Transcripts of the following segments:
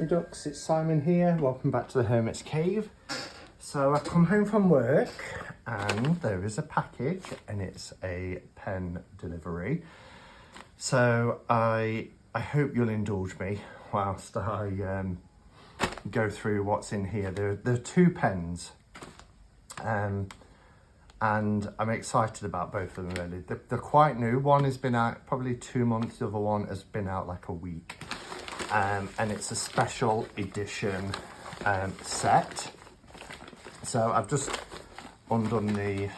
lovely ducks, it's Simon here. Welcome back to the Hermit's Cave. So I've come home from work and there is a package and it's a pen delivery. So I hope you'll indulge me whilst I go through what's in here. There are two pens and I'm excited about both of them really. They're quite new. One has been out probably 2 months, the other one has been out like a week. And it's a special edition set. So I've just undone the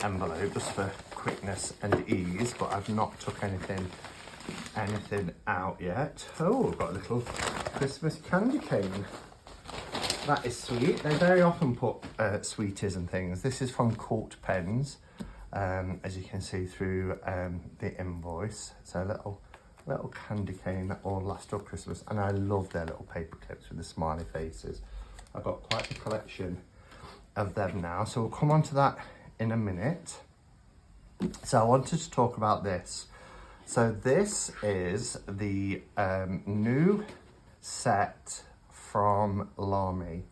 envelope just for quickness and ease, but I've not took anything out yet. Oh, I've got a little Christmas candy cane. That is sweet. They very often put sweeties and things. This is from Court Pens, as you can see through the invoice. So a little candy cane that all last till Christmas, and I love their little paper clips with the smiley faces. I've got quite a collection of them now, so we'll come on to that in a minute. So I wanted to talk about this. So this is the new set from Lamy.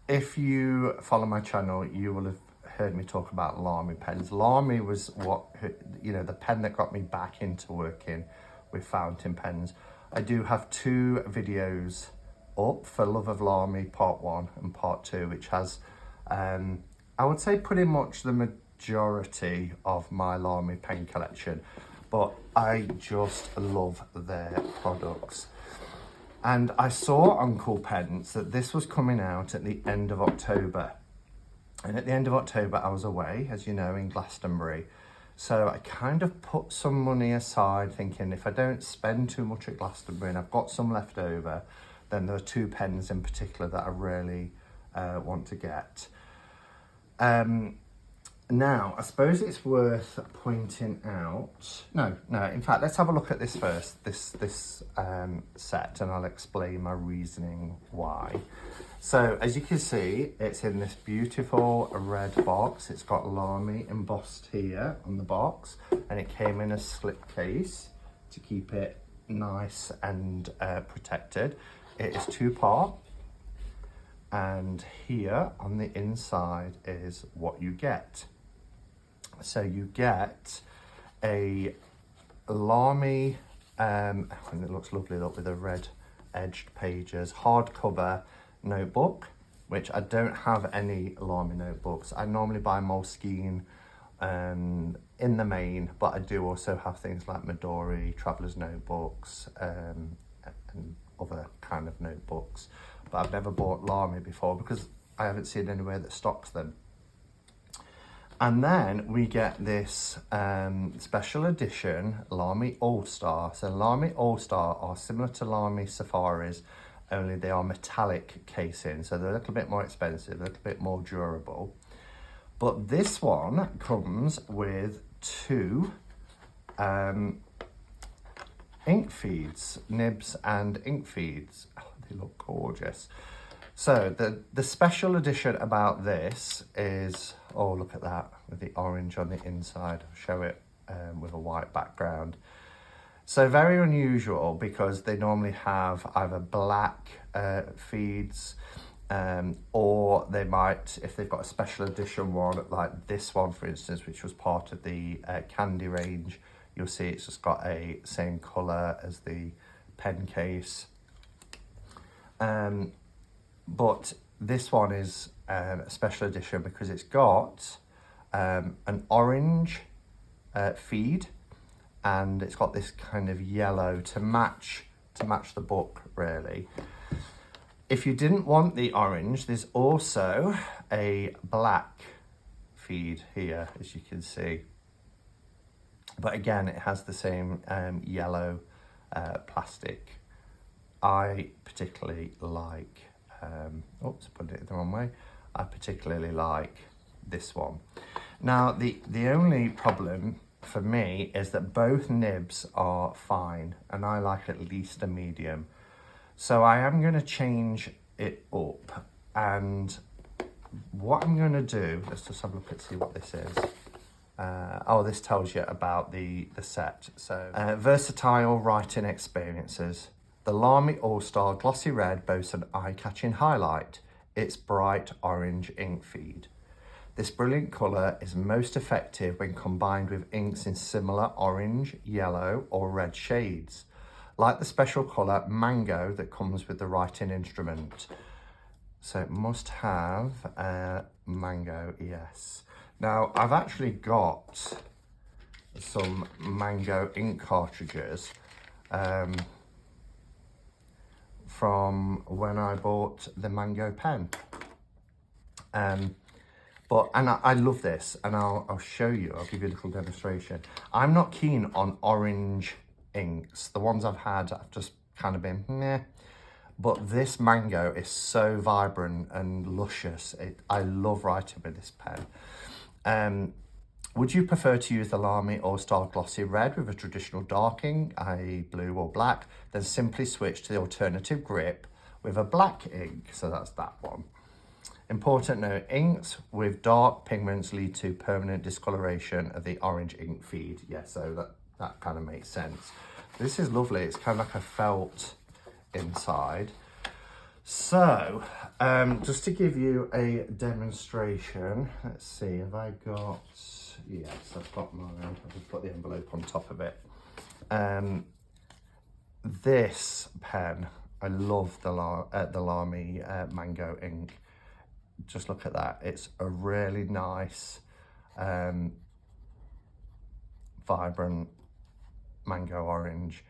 If you follow my channel, you will have heard me talk about Lamy pens. Lamy was the pen that got me back into working with fountain pens. I do have 2 videos up for Love of Lamy Part 1 and Part 2, which has, I would say pretty much the majority of my Lamy pen collection, but I just love their products. And I saw on Cool Pens that this was coming out at the end of October. And at the end of October, I was away, as you know, in Glastonbury. So I kind of put some money aside thinking if I don't spend too much at Glastonbury and I've got some left over, then there are 2 pens in particular that I really want to get. Now, I suppose it's worth pointing out... No, in fact, let's have a look at this first, this set, and I'll explain my reasoning why. So, as you can see, it's in this beautiful red box. It's got Lamy embossed here on the box, and it came in a slip case to keep it nice and protected. It is 2-part, and here on the inside is what you get. So you get a Lamy, and it looks lovely, look, with the red edged pages, hardcover notebook, which I don't have any Lamy notebooks. I normally buy Moleskine in the main, but I do also have things like Midori, Traveller's notebooks, and other kind of notebooks. But I've never bought Lamy before because I haven't seen anywhere that stocks them. And then we get this special edition Lamy All-Star. So Lamy All-Star are similar to Lamy Safaris, only they are metallic casing. So they're a little bit more expensive, a little bit more durable. But this one comes with 2 ink feeds, nibs and ink feeds. Oh, they look gorgeous. So the special edition about this is, oh, look at that, with the orange on the inside. I'll show it with a white background. So very unusual because they normally have either black feeds or they might, if they've got a special edition one, like this one, for instance, which was part of the candy range, you'll see it's just got a same colour as the pen case. But this one is a special edition because it's got an orange feed, and it's got this kind of yellow to match the book, really. If you didn't want the orange, there's also a black feed here, as you can see. But again, it has the same yellow plastic. I particularly like... oops, put it the wrong way. I particularly like this one. Now, the only problem for me is that both nibs are fine, and I like at least a medium. So I am going to change it up, and what I'm going to do, let's just have a look and see what this is. Oh, this tells you about the set. So versatile writing experiences. The Lamy All-Star Glossy Red boasts an eye-catching highlight, its bright orange ink feed. This brilliant colour is most effective when combined with inks in similar orange, yellow or red shades, like the special colour Mango that comes with the writing instrument. So it must have Mango, yes. Now, I've actually got some Mango ink cartridges from when I bought the Mango pen. I love this, and I'll show you, I'll give you a little demonstration. I'm not keen on orange inks. The ones I've had, I've just kind of been, meh. But this Mango is so vibrant and luscious. I love writing with this pen. Would you prefer to use the Lamy All-Star Glossy Red with a traditional dark ink, i.e. blue or black, then simply switch to the alternative grip with a black ink? So that's that one. Important note, inks with dark pigments lead to permanent discoloration of the orange ink feed. Yeah, so that kind of makes sense. This is lovely. It's kind of like a felt inside. So, just to give you a demonstration, let's see, have I got, yes, I've got mine. I'll just put the envelope on top of it. This pen, I love the Lamy Mango ink. Just look at that. It's a really nice, vibrant mango orange.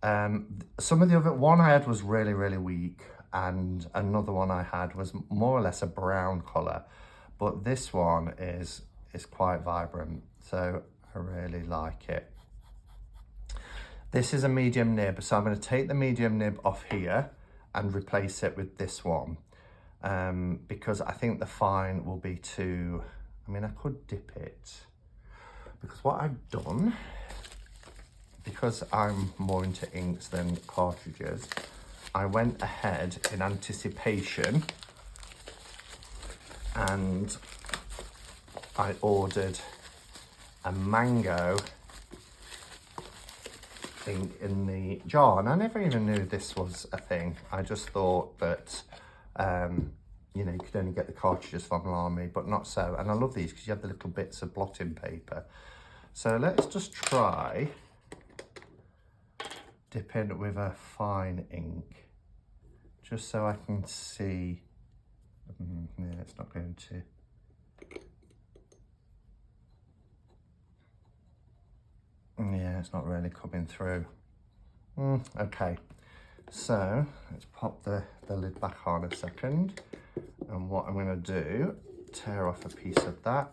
Some of the other one I had was really, really weak, and another one I had was more or less a brown colour, but this one is quite vibrant, so I really like it. This is a medium nib, so I'm going to take the medium nib off here and replace it with this one. Because I think the fine will be too, I mean, I could dip it, because what I've done, because I'm more into inks than cartridges, I went ahead in anticipation and I ordered a Mango ink in the jar, and I never even knew this was a thing. I just thought that you know, you could only get the cartridges from Lamy, but not so. And I love these because you have the little bits of blotting paper. So let's just try dipping with a fine ink, just so I can see. Yeah, it's not going to. Yeah, it's not really coming through. Okay, so let's pop the lid back on a second. And what I'm going to do, tear off a piece of that.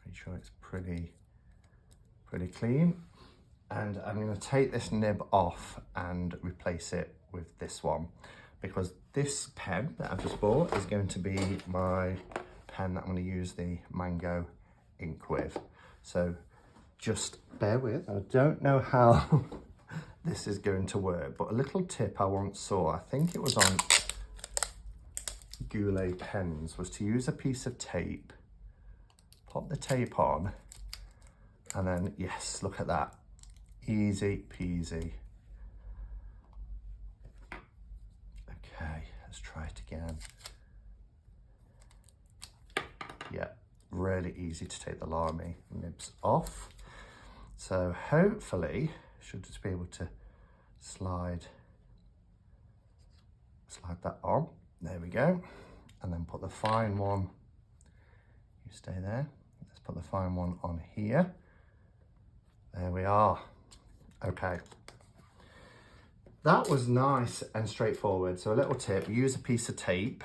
Make sure it's pretty clean. And I'm going to take this nib off and replace it with this one, because this pen that I've just bought is going to be my pen that I'm going to use the Mango ink with. So just bear with. I don't know how this is going to work, but a little tip I once saw, I think it was on Goulet pens, was to use a piece of tape, pop the tape on, and then, yes, look at that. Easy peasy. Okay, let's try it again. Yeah, really easy to take the Lamy nibs off. So hopefully, should just be able to slide that on. There we go. And then put the fine one, you stay there. Let's put the fine one on here. There we are. Okay. That was nice and straightforward. So a little tip, use a piece of tape.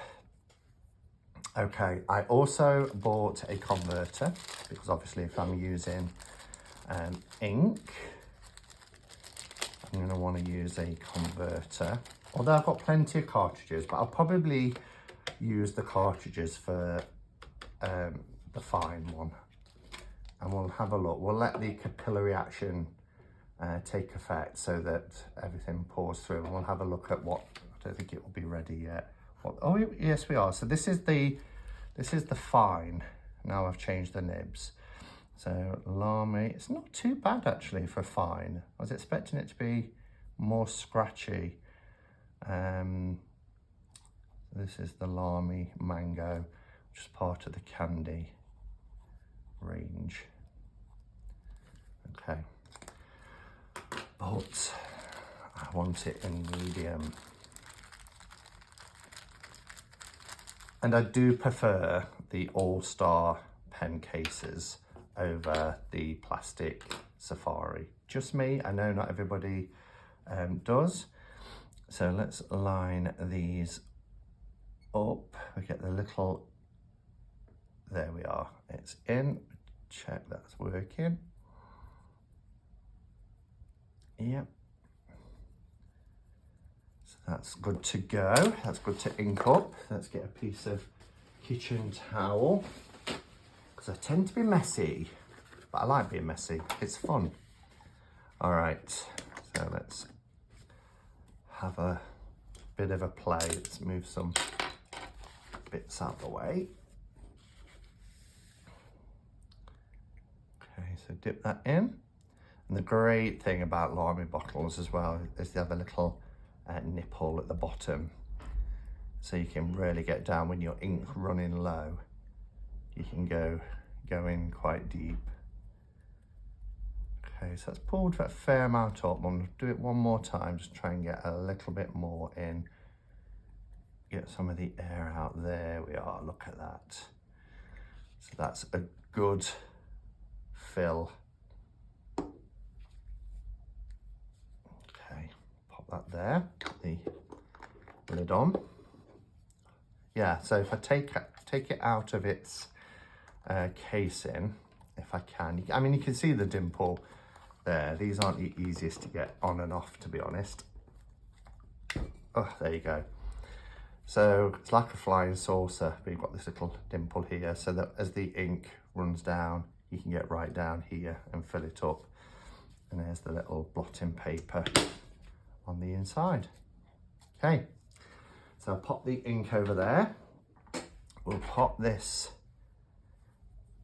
Okay, I also bought a converter, because obviously if I'm using ink, I'm going to want to use a converter. Although I've got plenty of cartridges, but I'll probably use the cartridges for the fine one. And we'll have a look. We'll let the capillary action take effect so that everything pours through. And we'll have a look at what, I don't think it will be ready yet. Oh, yes, we are. So this is the fine. Now I've changed the nibs. So Lamy, it's not too bad actually for fine. I was expecting it to be more scratchy. This is the Lamy Mango, which is part of the candy range. Okay, but I want it in medium. And I do prefer the All-Star pen cases over the plastic Safari. Just me, I know not everybody does. So let's line these up. We get the little, there we are, it's in. Check that's working. Yep. So that's good to go. That's good to ink up. Let's get a piece of kitchen towel, because I tend to be messy, but I like being messy. It's fun. All right, so let's have a bit of a play. Let's move some bits out of the way. Okay, so dip that in. And the great thing about Lamy bottles as well is they have a little nipple at the bottom, so you can really get down when your ink running low. You can go in quite deep. Okay, so that's pulled a fair amount up. I'm gonna do it one more time, just try and get a little bit more in. Get some of the air out. There we are, look at that. So that's a good fill. Okay, pop that there, put the lid on. Yeah, so if I take it out of its casing, if I can, I mean, you can see the dimple there. These aren't the easiest to get on and off, to be honest. Oh, there you go. So it's like a flying saucer, but you've got this little dimple here, so that as the ink runs down, you can get right down here and fill it up. And there's the little blotting paper on the inside. Okay, so I'll pop the ink over there. We'll pop this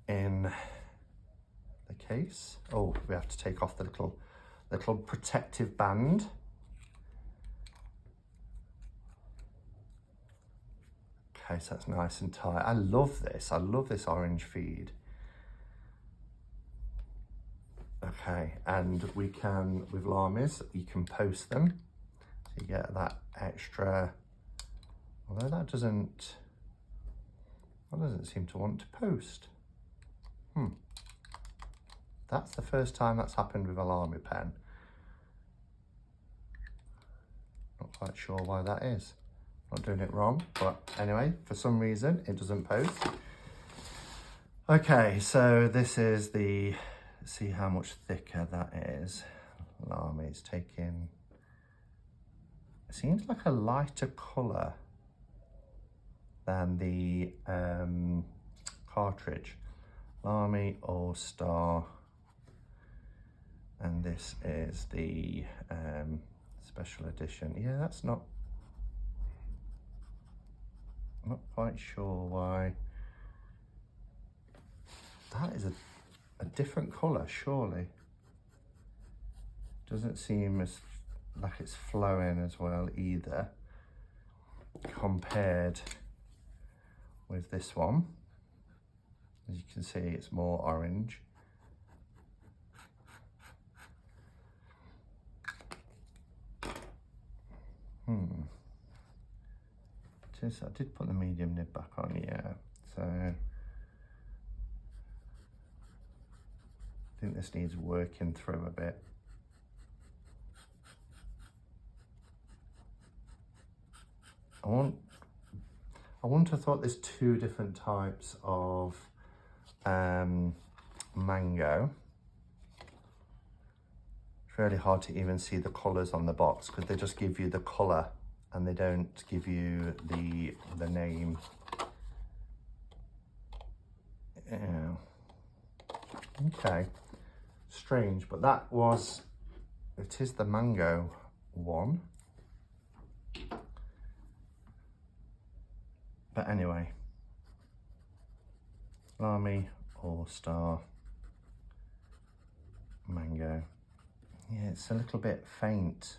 in the case. Oh, we have to take off the little protective band. Okay, so that's nice and tight. I love this orange feed. Okay, and we can, with Lamys, you can post them. So you get that extra, although that doesn't seem to want to post. That's the first time that's happened with a Lamy pen. Not quite sure why that is. Not doing it wrong, but anyway, for some reason it doesn't post. Okay, so this is the, see how much thicker that is. Lamy's taking, it seems like a lighter colour than the cartridge. Lamy All-Star, and this is the special edition. Yeah, that's not quite sure why. That is a different colour, surely. Doesn't seem as like it's flowing as well either, compared with this one. As you can see, it's more orange. I did put the medium nib back on, yeah. So I think this needs working through a bit. I wouldn't have thought there's two different types of mango. It's really hard to even see the colours on the box because they just give you the colour and they don't give you the name. Yeah. Okay, strange, but it is the mango one. But anyway, Lamy All-Star Mango. Yeah, it's a little bit faint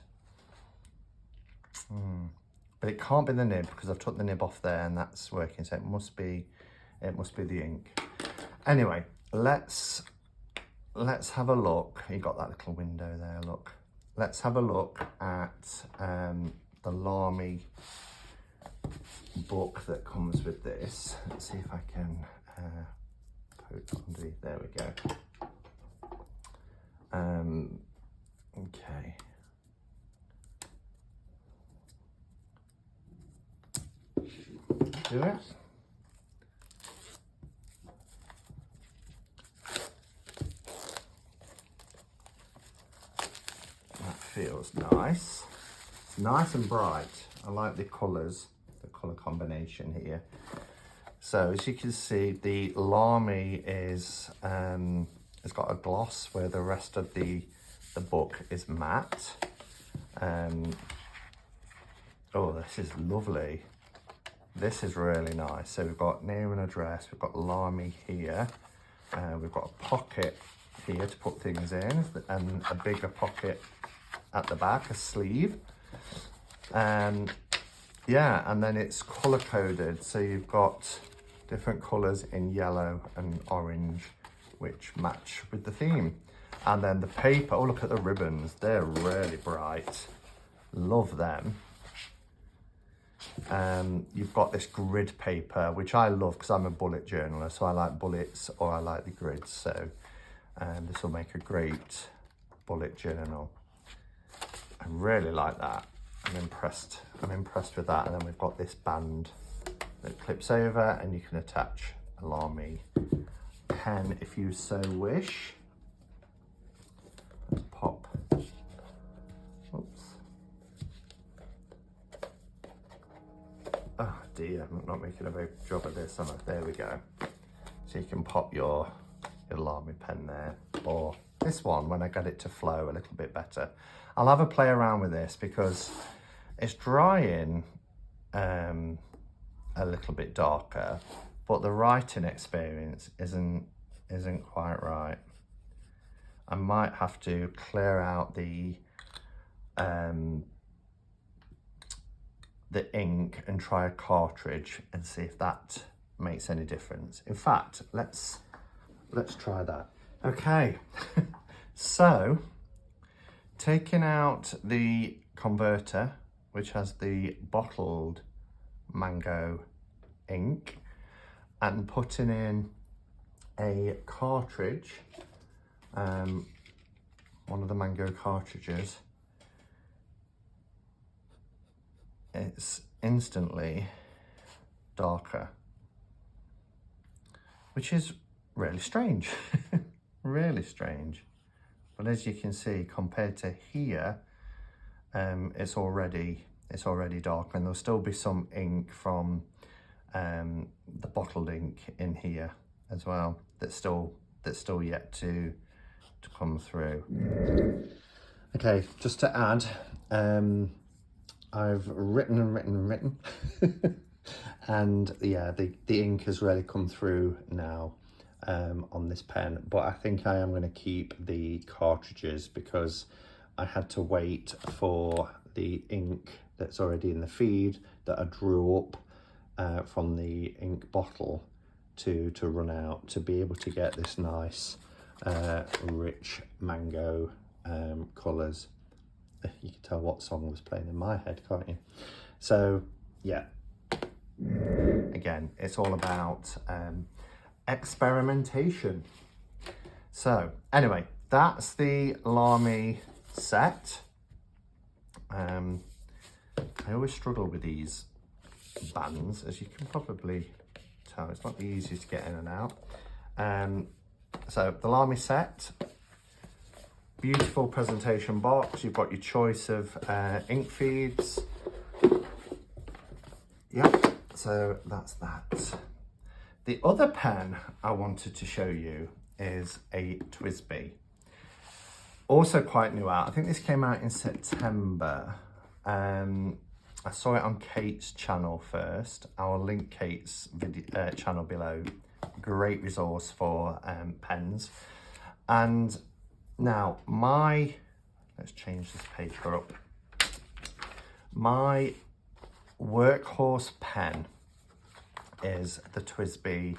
But it can't be the nib because I've took the nib off there and that's working. So it must be the ink. Anyway, let's have a look. You got that little window there, look. Let's have a look at the Lamy book that comes with this. Let's see if I can poke underneath. There we go. Okay. Do it. That feels nice. It's nice and bright. I like the colours, the colour combination here. So as you can see, the Lamy is it's got a gloss where the rest of the book is matte. Oh, this is lovely. This is really nice. So we've got name and address, we've got Lamy here, we've got a pocket here to put things in, and a bigger pocket at the back, a sleeve. Yeah, and then it's colour coded, so you've got different colours in yellow and orange, which match with the theme. And then the paper, oh look at the ribbons, they're really bright, love them. You've got this grid paper, which I love because I'm a bullet journaler, so I like bullets or I like the grids. So this will make a great bullet journal. I really like that. I'm impressed with that. And then we've got this band that clips over, and you can attach a Lamy pen if you so wish. Let's pop. Oops. Oh dear, I'm not making a very good job of this, am I? There we go. So you can pop your Lamy pen there, or this one when I get it to flow a little bit better. I'll have a play around with this because it's drying a little bit darker, but the writing experience isn't quite right. I might have to clear out the ink and try a cartridge and see if that makes any difference. In fact, let's try that. Okay, so taking out the converter, which has the bottled mango ink, and putting in a cartridge, one of the mango cartridges, it's instantly darker, which is really strange. Really strange. But as you can see, compared to here, it's already dark, and there'll still be some ink from the bottled ink in here as well that's still yet to come through. Okay, just to add, I've written and written and written and yeah, the ink has really come through now on this pen, but I think I am going to keep the cartridges because I had to wait for the ink that's already in the feed that I drew up from the ink bottle to run out, to be able to get this nice rich mango colours. You can tell what song was playing in my head, can't you? So yeah, again, it's all about experimentation. So anyway, that's the Lamy set. I always struggle with these bands, as you can probably tell. It's not the easiest to get in and out. So the Lamy set, beautiful presentation box. You've got your choice of ink feeds. Yep, so that's that. The other pen I wanted to show you is a TWSBI. Also quite new out. I think this came out in September. I saw it on Kate's channel first. I'll link Kate's video, channel below. Great resource for pens. And now let's change this paper up. My workhorse pen is the TWSBI,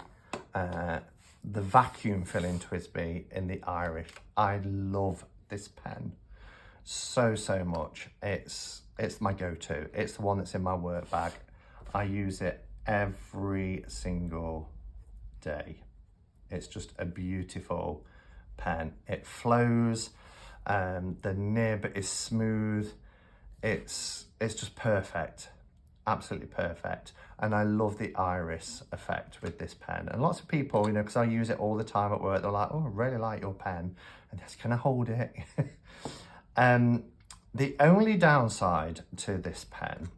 the vacuum filling TWSBI in the Irish. I love this pen so much. It's my go-to. It's the one that's in my work bag. I use it every single day. It's just a beautiful pen. It flows, the nib is smooth. It's just perfect, absolutely perfect. And I love the iris effect with this pen. And lots of people, you know, because I use it all the time at work, they're like, oh, I really like your pen. And yes, can I hold it? The only downside to this pen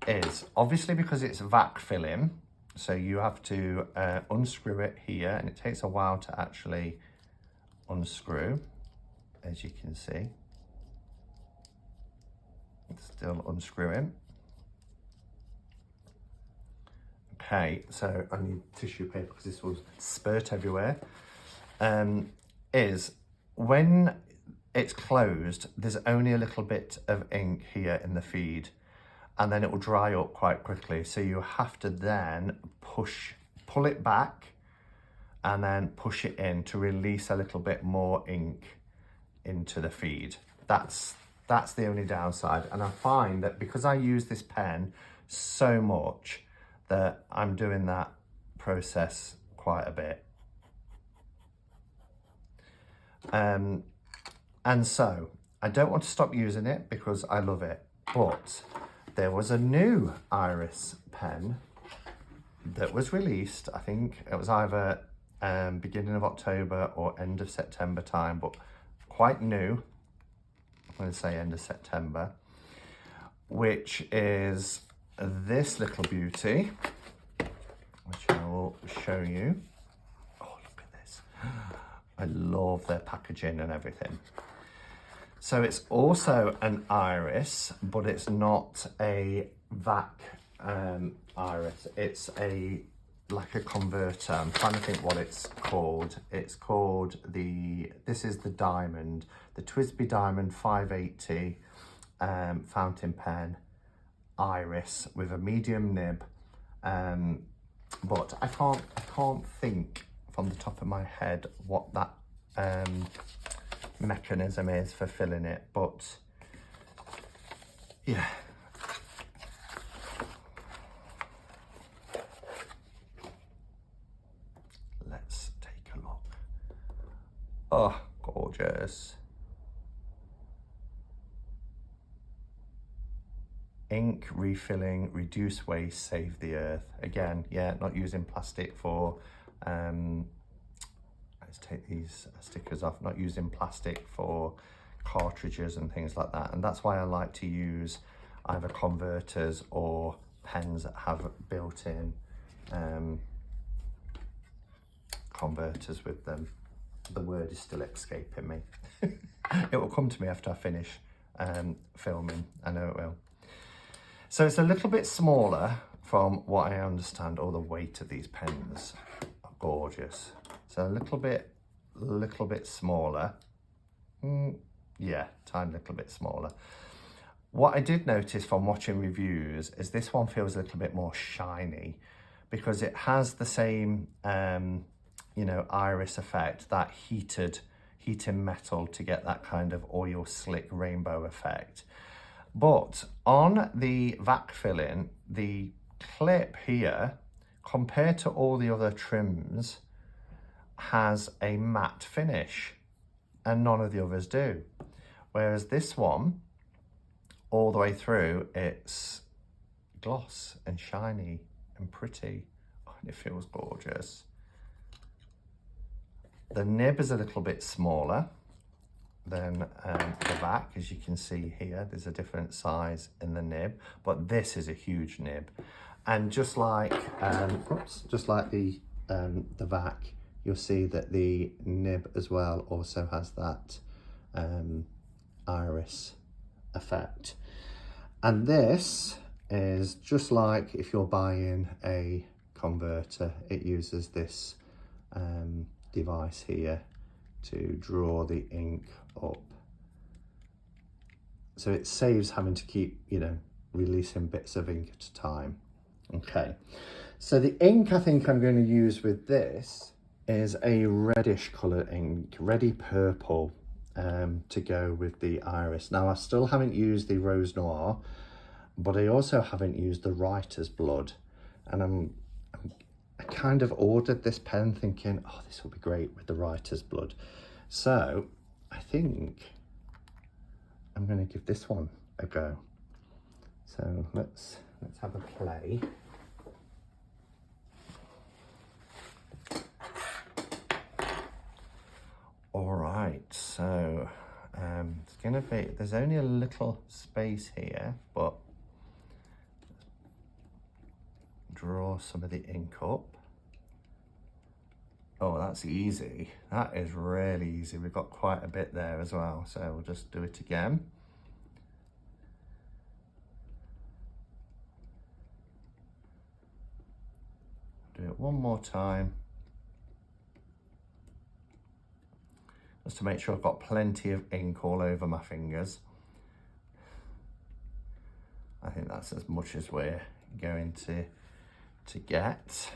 is obviously because it's vac filling, so you have to unscrew it here, and it takes a while to actually unscrew, as you can see. It's still unscrewing. Okay, so I need tissue paper because this will spurt everywhere. Is when it's closed, there's only a little bit of ink here in the feed, and then it will dry up quite quickly. So you have to then pull it back and then push it in to release a little bit more ink into the feed. That's the only downside. And I find that because I use this pen so much that I'm doing that process quite a bit. And so I don't want to stop using it because I love it, but there was a new iris pen that was released. I think it was either beginning of October or end of September time, but quite new. I'm going to say end of September, which is this little beauty, which I will show you. Oh, look at this. I love their packaging and everything. So it's also an iris, but it's not a vac iris. It's like a converter. I'm trying to think what it's called. It's called this is the Diamond, the TWSBI Diamond 580 fountain pen iris with a medium nib. But I can't think from the top of my head what that mechanism is for filling it, but yeah. Let's take a look. Oh, gorgeous. Ink refilling, reduce waste, save the earth. Again, yeah, not using plastic for let's take these stickers off. Not using plastic for cartridges and things like that. And that's why I like to use either converters or pens that have built-in converters with them. The word is still escaping me. It will come to me after I finish filming. I know it will. So it's a little bit smaller from what I understand. All the weight of these pens are gorgeous. So a little bit smaller. Yeah, tiny little bit smaller. What I did notice from watching reviews is this one feels a little bit more shiny because it has the same, you know, iris effect, that heating metal to get that kind of oil slick rainbow effect. But on the vac filling, the clip here, compared to all the other trims, has a matte finish, and none of the others do. Whereas this one, all the way through, it's gloss and shiny and pretty, and it feels gorgeous. The nib is a little bit smaller than the vac, as you can see here. There's a different size in the nib, but this is a huge nib. And just like the vac, you'll see that the nib as well also has that iris effect. And this is just like if you're buying a converter, it uses this device here to draw the ink up. So it saves having to keep, you know, releasing bits of ink at a time. Okay, so the ink I think I'm going to use with this is a reddish colour ink, reddy purple, to go with the iris. Now I still haven't used the Rose Noir, but I also haven't used the Writer's Blood, and I kind of ordered this pen thinking, oh, this will be great with the Writer's Blood. So I think I'm going to give this one a go. So let's have a play. All right, so it's gonna be, there's only a little space here, but draw some of the ink up. Oh, that's easy. That is really easy. We've got quite a bit there as well. So we'll just do it again. Do it one more time. Just to make sure I've got plenty of ink all over my fingers. I think that's as much as we're going to get. So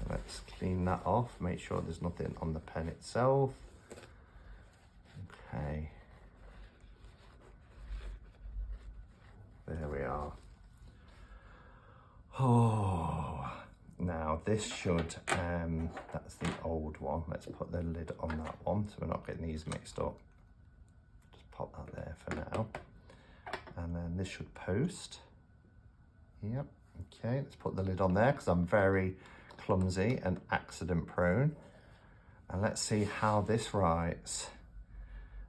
let's clean that off, make sure there's nothing on the pen itself. Okay. There we are. Oh, now this should, that's the old one. Let's put the lid on that one so we're not getting these mixed up. Just pop that there for now. And then this should post. Yep, okay, let's put the lid on there because I'm very clumsy and accident prone. And let's see how this writes.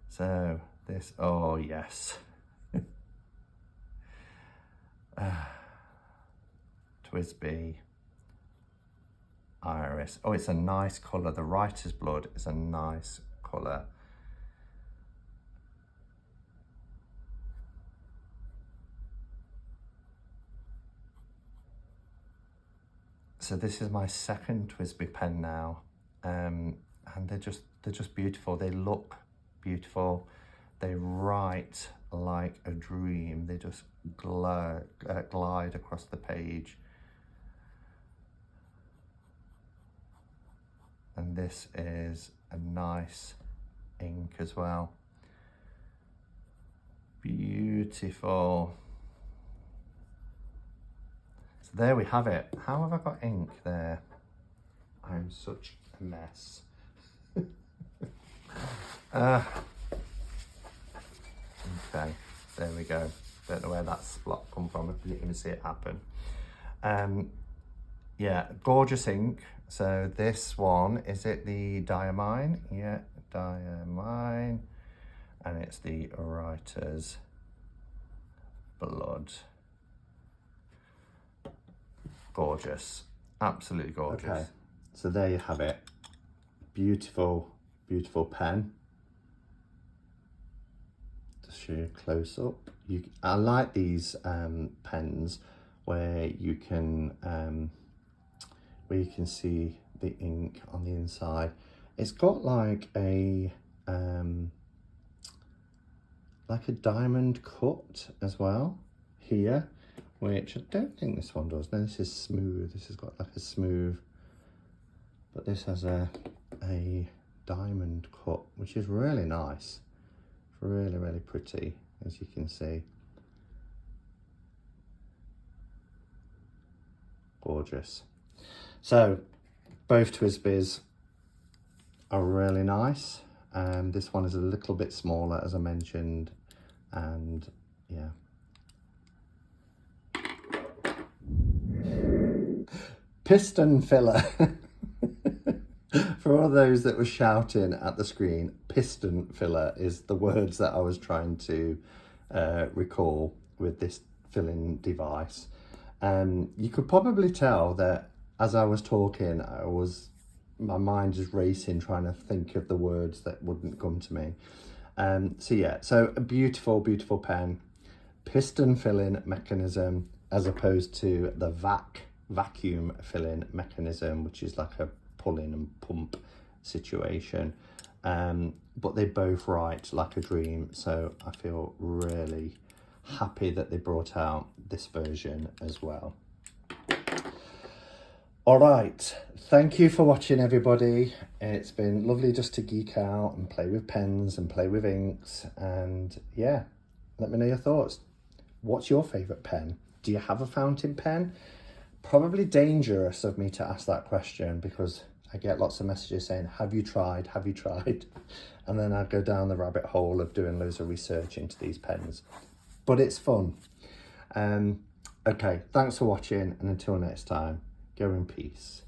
So this, oh yes. TWSBI Iris. Oh, it's a nice colour. The Writer's Blood is a nice colour. So this is my second TWSBI pen now, and they're just beautiful. They look beautiful. They write like a dream. They just glide across the page. And this is a nice ink as well. Beautiful. So there we have it. How have I got ink there? I'm such a mess. Okay, there we go. Don't know where that splot come from. I didn't even see it happen. Yeah, gorgeous ink. So this one, is it the Diamine? Yeah, Diamine. And it's the Writer's Blood. Gorgeous, absolutely gorgeous. Okay, so there you have it. Beautiful, beautiful pen. Just show you close up. I like these pens where you can see the ink on the inside. It's got like a diamond cut as well here, which I don't think this one does. No, this is smooth. This has got like a smooth, but this has a diamond cut, which is really nice. It's really, really pretty, as you can see. Gorgeous. So both TWSBIs are really nice. This one is a little bit smaller, as I mentioned, and yeah. Piston filler. For all those that were shouting at the screen, piston filler is the words that I was trying to recall with this filling device. You could probably tell that as I was talking, my mind is racing trying to think of the words that wouldn't come to me. So yeah, so a beautiful, beautiful pen. Piston filling mechanism as opposed to the vacuum filling mechanism, which is like a pull-in and pump situation. But they both write like a dream, so I feel really happy that they brought out this version as well. All right, thank you for watching, everybody. It's been lovely just to geek out and play with pens and play with inks, and yeah, let me know your thoughts. What's your favourite pen? Do you have a fountain pen? Probably dangerous of me to ask that question, because I get lots of messages saying, have you tried? Have you tried? And then I go down the rabbit hole of doing loads of research into these pens. But it's fun. Okay, thanks for watching, and until next time, go in peace.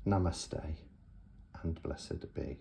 Namaste and blessed be.